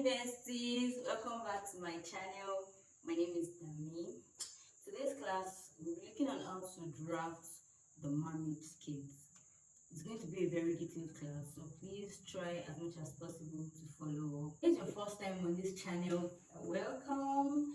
besties, welcome back to my channel. My name is Dami. Today's class we'll be looking on how to draft the mermaid skate. It's going to be a very detailed class, so please try as much as possible to follow. If it's your first time on this channel, welcome.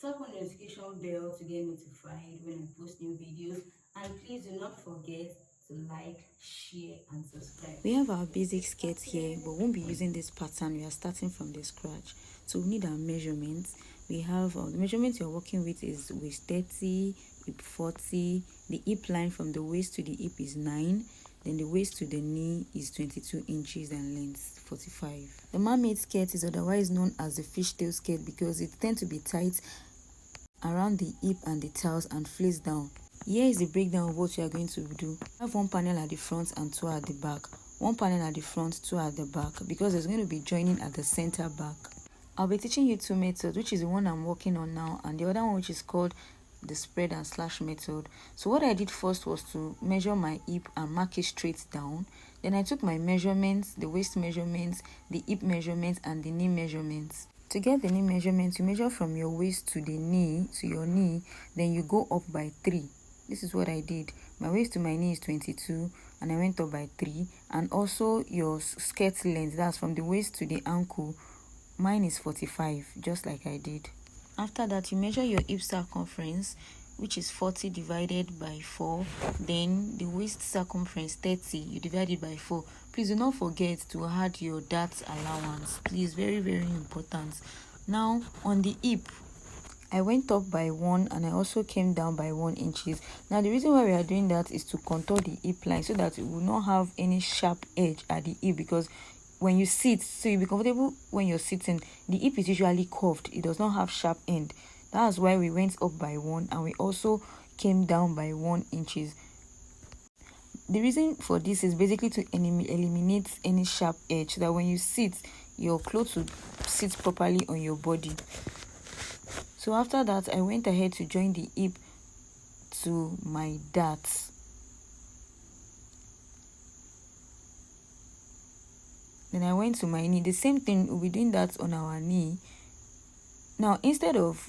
Tap on the notification bell to get notified when I post new videos, and please do not forget to like, share and subscribe. We have our basic skirt here, but won't be using this pattern. We are starting from the scratch, so we need our measurements. We have the measurements you're working with is waist 30, hip 40. The hip line from the waist to the hip is 9, then the waist to the knee is 22 inches and length 45. The mermaid skirt is otherwise known as the fishtail skirt because it tends to be tight around the hip and the tails and flares down. Here is the breakdown of what we are going to do. I have one panel at the front and 2 at the back. One panel at the front, 2 at the back, because there's going to be joining at the center back. I'll be teaching you 2 methods, which is the one I'm working on now, and the other one which is called the spread and slash method. So what I did first was to measure my hip and mark it straight down. Then I took my measurements, the waist measurements, the hip measurements and the knee measurements. To get the knee measurements, you measure from your waist to the knee, to your knee, then you go up by 3. This is what I did. My waist to my knee is 22 and I went up by 3. And also your skirt length, that's from the waist to the ankle, mine is 45, just like I did. After that, you measure your hip circumference, which is 40 divided by 4. Then the waist circumference 30, you divide it by 4. Please do not forget to add your dart allowance. Please, very important. Now on the hip, I went up by 1 and I also came down by 1 inches. Now the reason why we are doing that is to contour the hip line so that it will not have any sharp edge at the hip, because when you sit, so you'll be comfortable when you're sitting, the hip is usually curved. It does not have sharp end. That's why we went up by 1 and we also came down by 1 inches. The reason for this is basically to eliminate any sharp edge so that when you sit, your clothes will sit properly on your body. So after that, I went ahead to join the hip to my darts. Then I went to my knee. The same thing, we'll be doing that on our knee. Now, instead of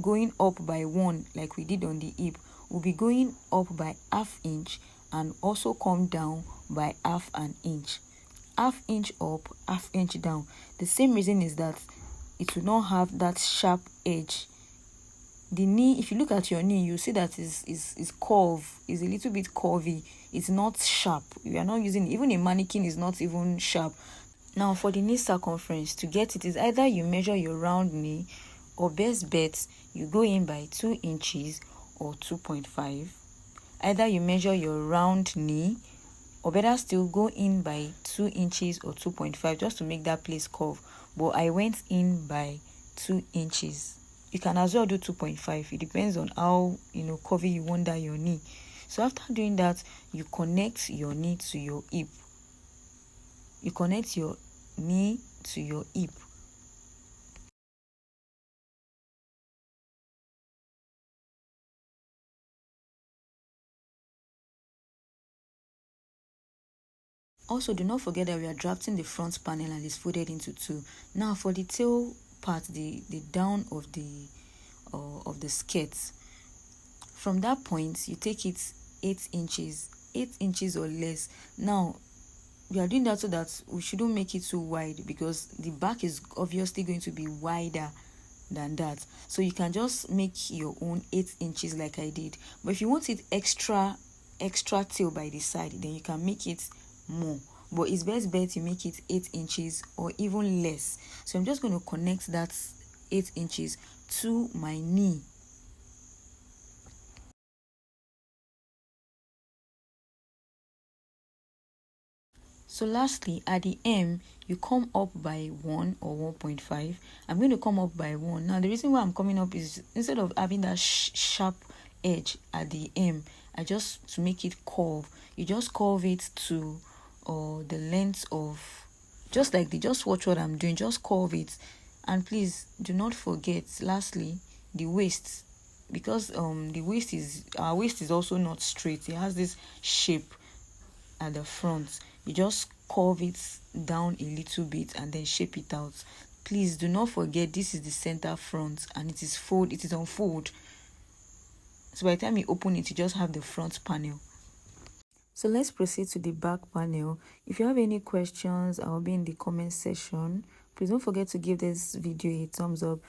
going up by 1 like we did on the hip, we'll be going up by ½ inch and also come down by ½ an inch. ½ inch up, ½ inch down. The same reason is that it will not have that sharp edge. The knee, if you look at your knee, you see that is curved, is a little bit curvy. It's not sharp. You are not using, even a mannequin is not even sharp. Now for the knee circumference, to get it is either you measure your round knee, or best bet, you go in by 2 inches or 2.5. Either you measure your round knee, or better still, go in by 2 inches or 2.5 just to make that place curve. But I went in by 2 inches. You can as well do 2.5. It depends on how curvy you want that your knee. So after doing that, you connect your knee to your hip. You connect your knee to your hip. Also, do not forget that we are drafting the front panel and it's folded into 2. Now for the tail part, the down of the skirt, from that point you take it 8 inches or less. Now we are doing that so that we shouldn't make it too wide, because the back is obviously going to be wider than that. So you can just make your own 8 inches like I did. But if you want it extra tail by the side, then you can make it more. But it's best bet you make it 8 inches or even less. So I'm just going to connect that 8 inches to my knee. So lastly, at the hem, you come up by 1 or 1.5. I'm going to come up by 1. Now the reason why I'm coming up is, instead of having that sharp edge at the hem, to make it curve, you just curve it to the length of, just watch what I'm doing, just curve it. And please do not forget, lastly, the waist, because our waist is also not straight. It has this shape at the front. You just curve it down a little bit and then shape it out. please do not forget this is the center front and it is on fold. So by the time you open it, you just have the front panel. So let's proceed to the back panel. If you have any questions, I'll be in the comment section. Please don't forget to give this video a thumbs up